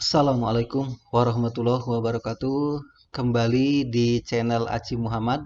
Assalamualaikum warahmatullahi wabarakatuh. Kembali di channel Aci Muhammad.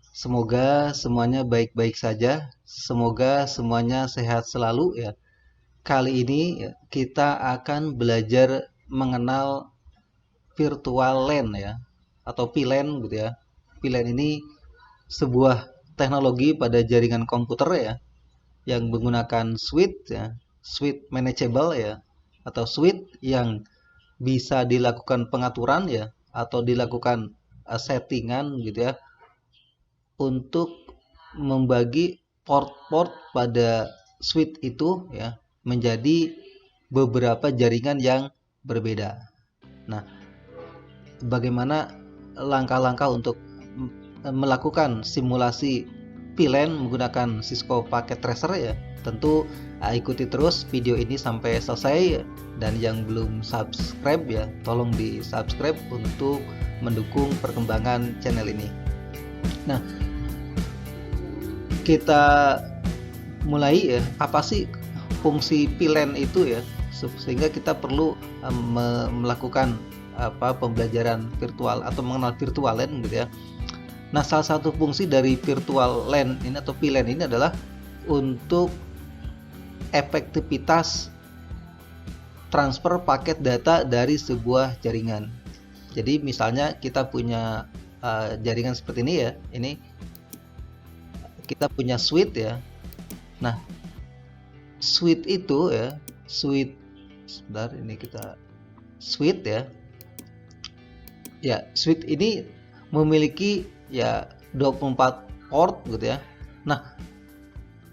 Semoga semuanya baik-baik saja. Semoga semuanya sehat selalu ya. Kali ini kita akan belajar mengenal virtual LAN ya, atau VLAN gitu ya. VLAN ini sebuah teknologi pada jaringan komputer ya, yang menggunakan switch ya, switch manageable ya, atau switch yang bisa dilakukan pengaturan ya, atau dilakukan settingan gitu ya, untuk membagi port-port pada switch itu ya menjadi beberapa jaringan yang berbeda. Nah, bagaimana langkah-langkah untuk melakukan simulasi VLAN menggunakan Cisco Packet Tracer ya? Tentu ikuti terus video ini sampai selesai, dan yang belum subscribe ya tolong di subscribe untuk mendukung perkembangan channel ini. Nah, kita mulai ya, apa sih fungsi VLAN itu ya, sehingga kita perlu melakukan pembelajaran virtual atau mengenal virtual LAN gitu ya. Nah, salah satu fungsi dari virtual LAN ini atau VLAN ini adalah untuk efektivitas transfer paket data dari sebuah jaringan. Jadi misalnya kita punya jaringan seperti ini ya, ini kita punya switch ya. Nah, switch itu ya, switch sebentar, ini kita switch ya. Ya, switch ini memiliki ya 24 port gitu ya. Nah,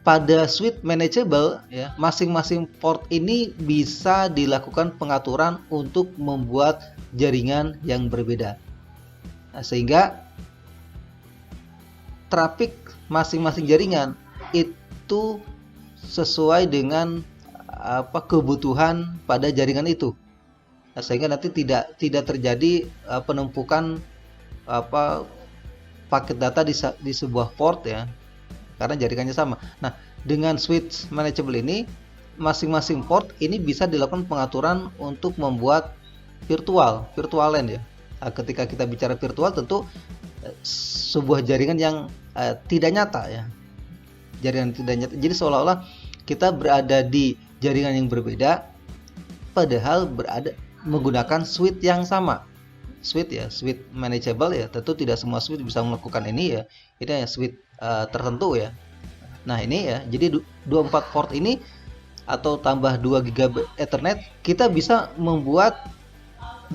pada switch manageable ya, masing-masing port ini bisa dilakukan pengaturan untuk membuat jaringan yang berbeda. Nah, sehingga trafik masing-masing jaringan itu sesuai dengan kebutuhan pada jaringan itu. Nah, sehingga nanti tidak terjadi penumpukan paket data di sebuah port ya, karena jaringannya sama. Nah, dengan switch manageable ini, masing-masing port ini bisa dilakukan pengaturan untuk membuat virtual LAN ya. Nah, ketika kita bicara virtual, tentu sebuah jaringan yang tidak nyata ya, jaringan tidak nyata. Jadi seolah-olah kita berada di jaringan yang berbeda, padahal berada menggunakan switch yang sama. Switch ya, switch manageable ya, tentu tidak semua switch bisa melakukan ini ya. Ini ya switch tertentu ya. Nah, ini ya, jadi 24 port ini atau tambah 2 GB Ethernet, kita bisa membuat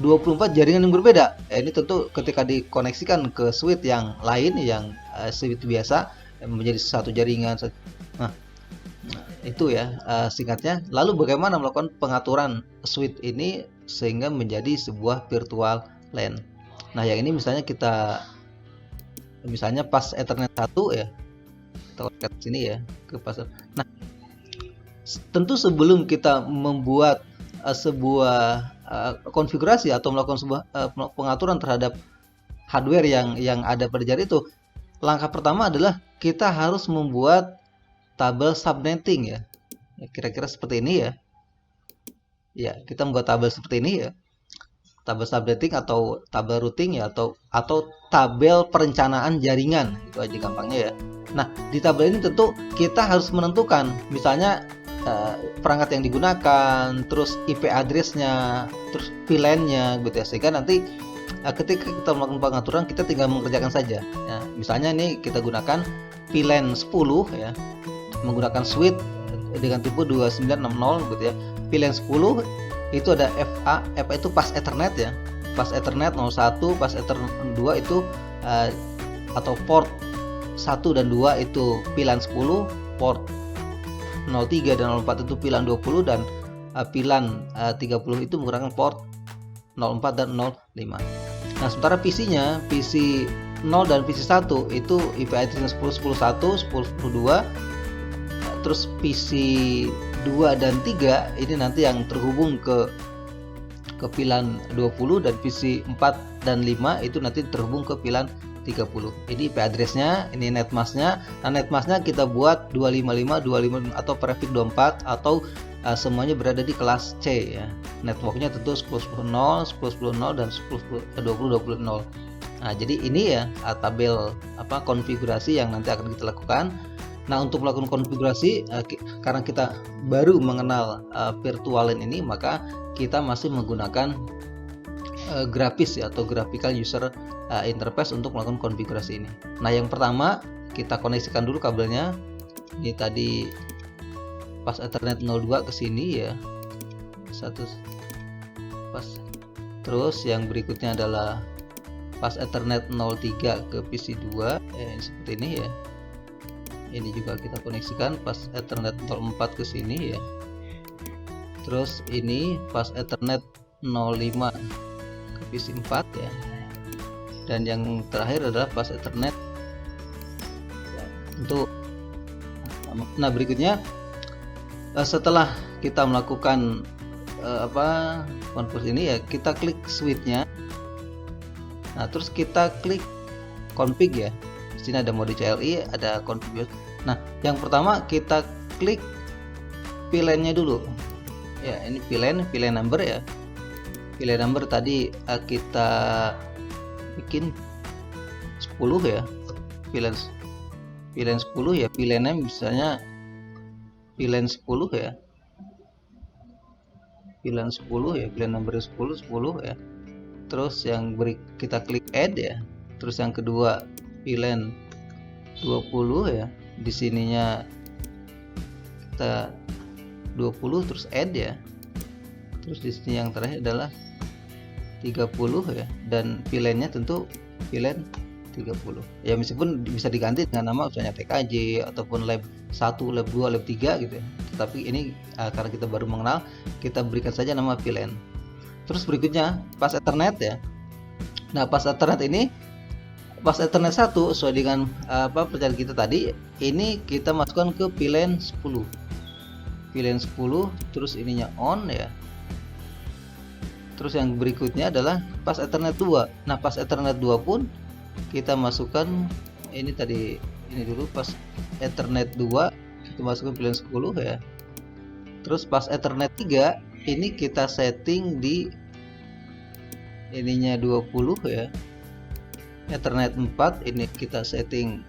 24 jaringan yang berbeda. Ini tentu ketika dikoneksikan ke switch yang lain, yang switch biasa, menjadi satu jaringan. Nah, itu ya singkatnya. Lalu bagaimana melakukan pengaturan switch ini sehingga menjadi sebuah virtual LAN. Nah, yang ini misalnya pas Ethernet 1 ya, kita lihat sini ya ke pas. Nah, tentu sebelum kita membuat sebuah konfigurasi atau melakukan sebuah pengaturan terhadap hardware yang ada pada jaringan itu, langkah pertama adalah kita harus membuat tabel subnetting ya. Kira-kira seperti ini ya. Ya, kita membuat tabel seperti ini ya. Tabel subnetting atau tabel routing ya, atau tabel perencanaan jaringan, itu aja gampangnya ya. Nah, di tabel ini tentu kita harus menentukan misalnya perangkat yang digunakan, terus IP address-nya, terus VLAN-nya gitu ya, sehingga nanti ketika kita melakukan pengaturan, kita tinggal mengerjakan saja ya. Misalnya ini kita gunakan VLAN 10 ya, menggunakan switch dengan tipe 2960 gitu ya. VLAN 10 itu ada FA itu pas Ethernet ya, pas Ethernet 01, pas Ethernet 2 itu atau port 1 dan 2 itu VLAN 10, port 03 dan 04 itu VLAN 20, dan VLAN 30 itu menggunakan port 04 dan 05. Nah, sementara PC-nya, PC 0 dan PC 1 itu IP address 10.10.1, 10.10.2, terus PC 2 dan 3 ini nanti yang terhubung ke VLAN 20, dan PC 4 dan 5 itu nanti terhubung ke VLAN 30. Ini IP address-nya, ini netmask-nya. Nah, netmask-nya kita buat 255 atau prefix 24 atau semuanya berada di kelas C ya. Networknya tentu 10.10.0, 10.10.0 dan 20.20.0. Nah, jadi ini ya tabel konfigurasi yang nanti akan kita lakukan. Nah, untuk melakukan konfigurasi karena kita baru mengenal virtual LAN ini, maka kita masih menggunakan grafis ya, atau graphical user interface untuk melakukan konfigurasi ini. Nah, yang pertama kita koneksikan dulu kabelnya. Ini tadi pas Ethernet 02 ke sini ya. Satu pas. Terus yang berikutnya adalah pas Ethernet 03 ke PC 2 seperti ini ya. Ini juga kita koneksikan pas Ethernet 04 ke sini ya. Terus ini pas Ethernet 05 ke PC 4 ya. Dan yang terakhir adalah pas Ethernet untuk berikutnya setelah kita melakukan konversi ini ya, kita klik switch-nya. Nah, terus kita klik config ya. Di sini ada mode CLI, ada config. Nah, yang pertama kita klik VLAN-nya dulu. Ya, ini VLAN number ya. VLAN number tadi kita bikin 10 ya. VLAN 10 ya, VLAN-nya misalnya VLAN 10 ya. VLAN 10 ya, VLAN number 10 ya. Terus yang kita klik add ya. Terus yang kedua VLAN 20 ya. Di sininya kita 20 terus add ya. Terus di sini yang terakhir adalah 30 ya, dan VLAN-nya tentu VLAN 30 ya, meskipun bisa diganti dengan nama misalnya TKJ ataupun lab 1, lab 2, lab 3 gitu ya. Tetapi ini karena kita baru mengenal, kita berikan saja nama VLAN. Terus berikutnya pas Ethernet ya. Nah, pas Ethernet ini, pas Ethernet 1 sesuai dengan percakapan kita tadi, ini kita masukkan ke VLAN 10. VLAN 10 terus ininya on ya. Terus yang berikutnya adalah pas Ethernet 2. Nah, pas Ethernet 2 pun kita masukkan ini tadi, ini dulu pas Ethernet 2 kita masukkan VLAN 10 ya. Terus pas Ethernet 3 ini kita setting di ininya 20 ya. Ethernet 4 ini kita setting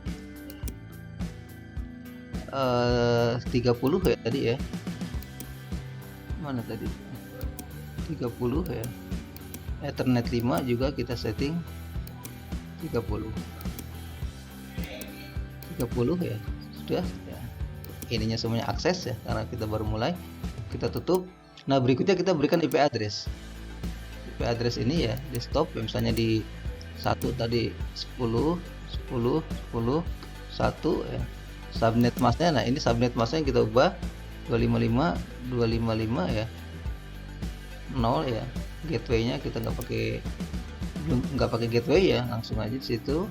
30 ya tadi ya. Mana tadi? 30 ya. Ethernet 5 juga kita setting 30 ya. Sudah ya. Ininya semuanya akses ya, karena kita baru mulai. Kita tutup. Nah, berikutnya kita berikan IP address. IP address ini ya, desktop misalnya di 1 tadi 10 1 ya. Subnet masknya, nah ini subnet masknya kita ubah 255 ya. 0 ya. Gateway-nya kita nggak pakai gateway ya, langsung aja di situ.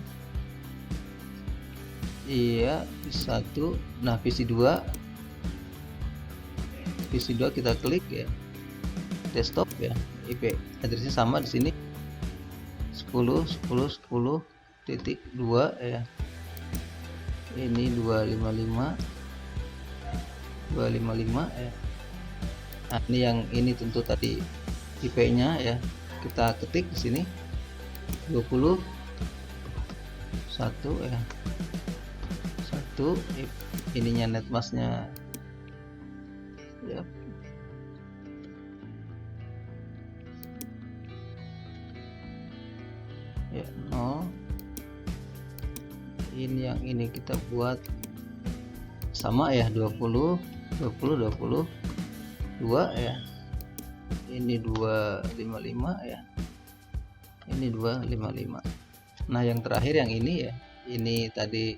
Iya, 1. Nah, PC2 kita klik ya. Desktop ya. IP addressnya sama di sini. 10.10.10.2 ya. Ini 255 ya. Nah, ini tentu tadi IP-nya ya. Kita ketik di sini 21 ya. 1 ininya netmasknya ya. Ya, 0. Ini yang ini kita buat sama ya, 20 2 ya. Ini 255 ya. Ini 255. Nah, yang terakhir yang ini ya. Ini tadi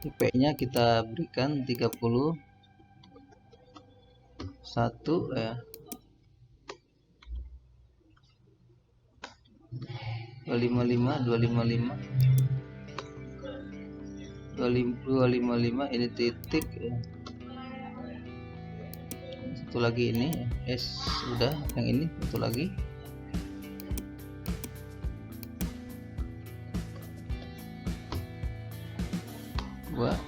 IP-nya kita berikan 31 ya. 255 ini titik ya. Satu lagi ini sudah, yang ini satu lagi. Ya.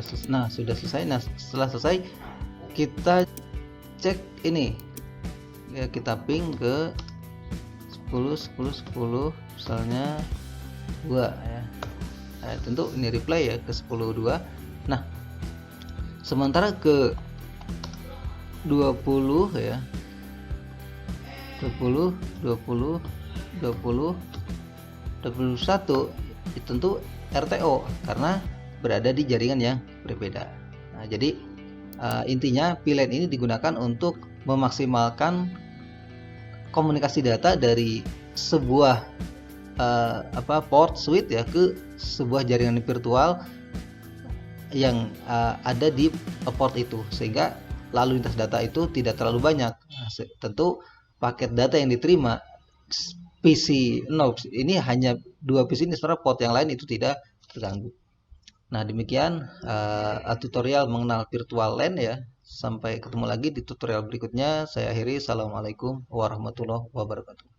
sudah selesai. Nah, setelah selesai kita cek ini ya, kita ping ke 10 misalnya 2 ya. Nah, tentu ini reply ya ke 10 2. Nah, sementara ke 20 ya, 20 20 20 21 itu tentu RTO karena berada di jaringan yang berbeda. Nah, jadi intinya VLAN ini digunakan untuk memaksimalkan komunikasi data dari sebuah port switch ya ke sebuah jaringan virtual yang ada di port itu, sehingga lalu lintas data itu tidak terlalu banyak. Nah, tentu paket data yang diterima PC Nodes ini hanya 2 PC ini, sementara port yang lain itu tidak terganggu. Nah, demikian tutorial mengenal virtual LAN ya. Sampai ketemu lagi di tutorial berikutnya. Saya akhiri. Assalamualaikum warahmatullahi wabarakatuh.